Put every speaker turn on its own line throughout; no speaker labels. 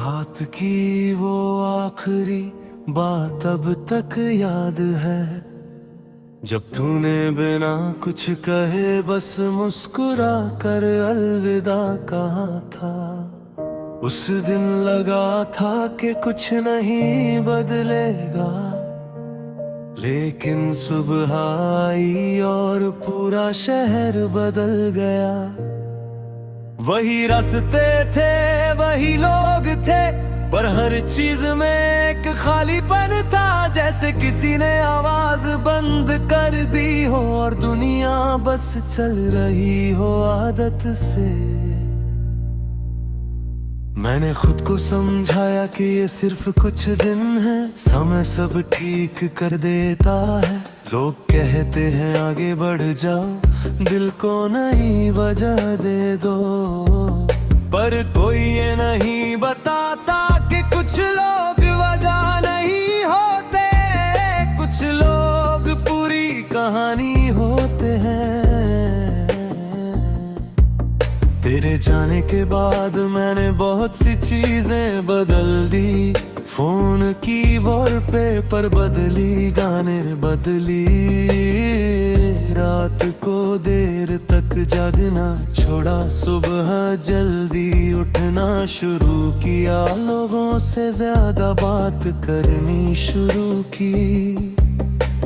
रात की वो आखिरी बात अब तक याद है, जब तूने बिना कुछ कहे बस मुस्कुरा कर अलविदा कहा था। उस दिन लगा था कि कुछ नहीं बदलेगा, लेकिन सुबह आई और पूरा शहर बदल गया। वही रास्ते थे, वही लोग थे, पर हर चीज में एक खालीपन था, जैसे किसी ने आवाज बंद कर दी हो और दुनिया बस चल रही हो आदत से। मैंने खुद को समझाया कि ये सिर्फ कुछ दिन है, समय सब ठीक कर देता है। लोग कहते हैं आगे बढ़ जाओ, दिल को नई वजह दे दो, पर कोई ये नहीं बताता कि कुछ लोग वजह नहीं होते, कुछ लोग पूरी कहानी होते हैं। तेरे जाने के बाद मैंने बहुत सी चीजें बदल दी, फोन की वॉलपेपर बदली, गाने बदली, रात को देर तक जागना छोड़ा, सुबह जल्दी उठना शुरू किया, लोगों से ज्यादा बात करनी शुरू की।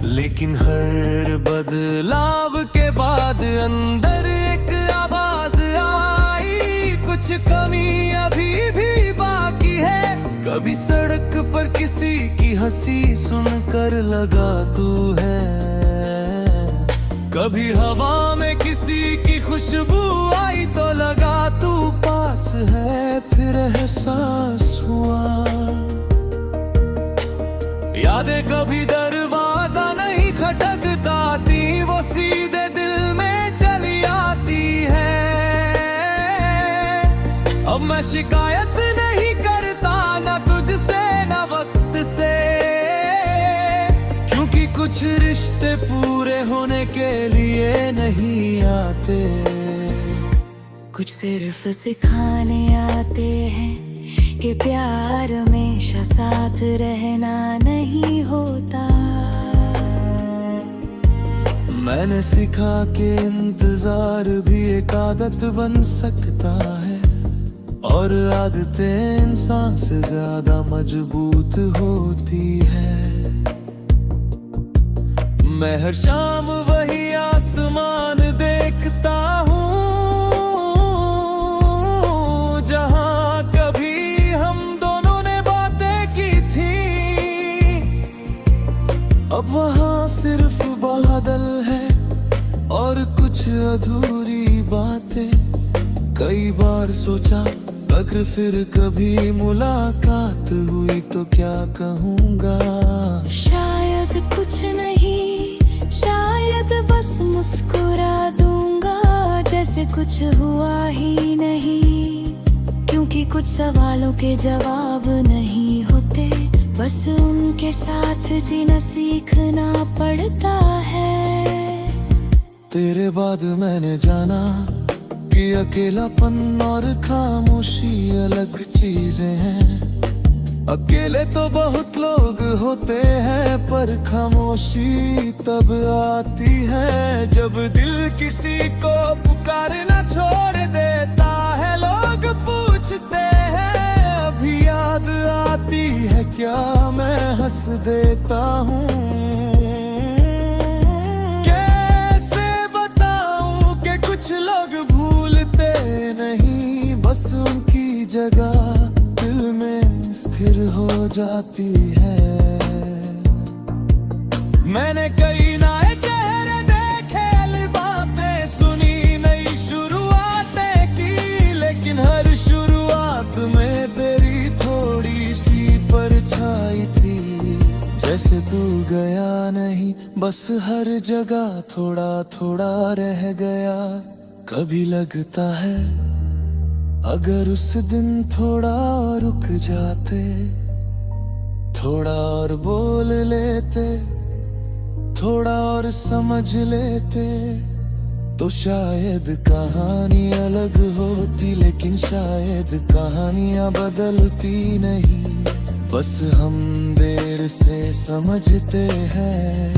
लेकिन हर बदलाव के बाद अंदर एक आवाज आई, कुछ कमी अभी भी बाकी है। कभी सड़क पर किसी की हंसी सुनकर लगा तू है, कभी हवा में किसी की खुशबू आई तो लगा तू पास है, फिर एहसास हुआ यादें कभी दरवाजा नहीं खटकता थी, वो सीधे दिल में चली आती है। अब मैं शिकायत नहीं करता, ना तुझसे ना वक्त से, क्योंकि कुछ रिश्ते पूरे होने के लिए नहीं आते,
कुछ सिर्फ सिखाने आते हैं कि प्यार हमेशा साथ रहना नहीं होता।
मैंने सीखा कि इंतजार भी एक आदत बन सकता है, और आदतें इंसान से ज्यादा मजबूत होती है। मैं हर शाम वही आसमान देखता हूँ, जहाँ कभी हम दोनों ने बातें की थी। अब वहाँ सिर्फ बादल है और कुछ अधूरी बातें। कई बार सोचा अगर फिर कभी मुलाकात हुई तो क्या कहूँगा।
शायद कुछ नहीं, शायद बस मुस्कुरा दूंगा, जैसे कुछ हुआ ही नहीं, क्योंकि कुछ सवालों के जवाब नहीं होते, बस उनके साथ जीना सीखना पड़ता है।
तेरे बाद मैंने जाना कि अकेलापन और खामोशी अलग चीजें हैं। अकेले तो बहुत लोग होते हैं, पर खामोशी तब आती है जब दिल किसी को पुकारना छोड़ देता है। लोग पूछते हैं अभी याद आती है क्या, मैं हंस देता हूँ। कैसे बताऊं कि कुछ लोग भूलते नहीं, बस उनकी जगह दिल में स्थिर हो जाती है। मैंने कई नए चेहरे देखे, बातें सुनी, नई शुरुआतें की, लेकिन हर शुरुआत में तेरी थोड़ी सी परछाई थी। जैसे तू गया नहीं, बस हर जगह थोड़ा थोड़ा रह गया। कभी लगता है अगर उस दिन थोड़ा और रुक जाते, थोड़ा और बोल लेते, थोड़ा और समझ लेते, तो शायद कहानी अलग होती, लेकिन शायद कहानियां बदलती नहीं। बस हम देर से समझते हैं।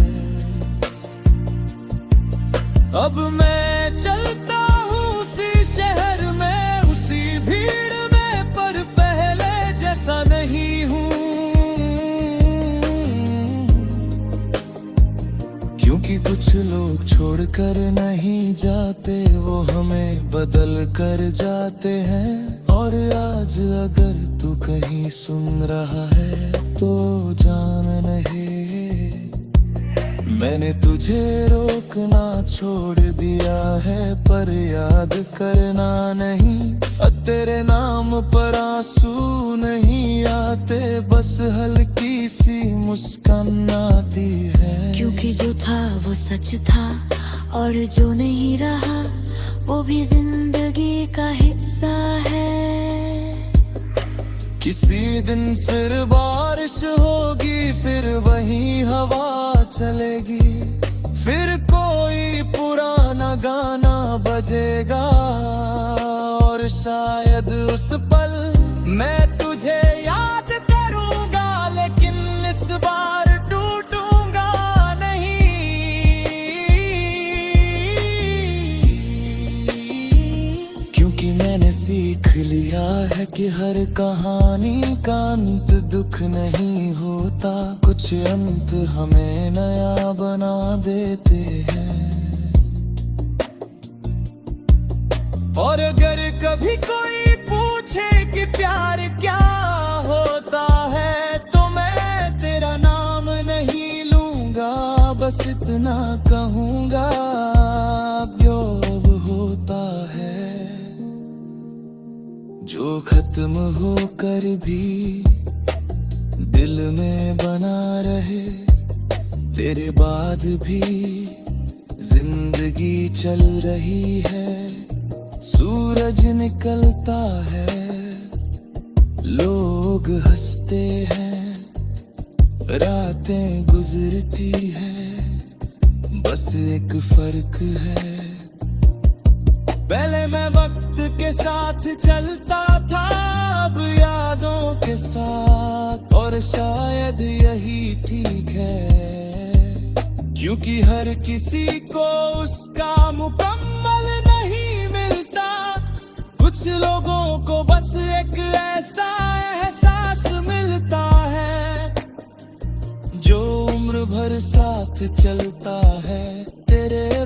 अब मैं चलता हूँ उसी शहर में, उसी भीड़ में, पर पहले जैसा नहीं हूँ। क्योंकि कुछ लोग छोड़कर नहीं जाते, वो हमें बदल कर जाते हैं। और आज अगर तू कहीं सुन रहा है तो जान नहीं, मैंने तुझे रोकना छोड़ दिया है, पर याद करना नहीं। तेरे नाम पर आंसू नहीं आते, बस हल्की सी मुस्कान आती है।
क्योंकि जो था वो सच था, और जो नहीं रहा वो भी जिंदगी का हिस्सा है।
किसी दिन फिर बारिश होगी, फिर वही हवा चलेगी, फिर कोई पुराना गाना बजेगा। और शायद उस पल मैं तुझे याद करूंगा, लेकिन इस बार टूटूंगा नहीं। क्योंकि मैंने सीख लिया है कि हर कहानी का अंत दुख नहीं होता, कुछ अंत हमें नया बना देते हैं। और अगर कभी कोई पूछे कि प्यार क्या होता है, तो मैं तेरा नाम नहीं लूंगा, बस इतना कहूंगा जो अब होता है। जो खत्म होकर भी दिल में बना रहे, तेरे बाद भी जिंदगी चल रही है। सूरज निकलता है, लोग हंसते हैं, रातें गुजरती हैं, बस एक फर्क है। पहले मैं वक्त के साथ चलता था, अब यादों के साथ, और शायद यही ठीक है। क्योंकि हर किसी को उसका मुकम्मल नहीं मिलता, कुछ लोगों को बस एक ऐसा एहसास मिलता है जो उम्र भर साथ चलता है। तेरे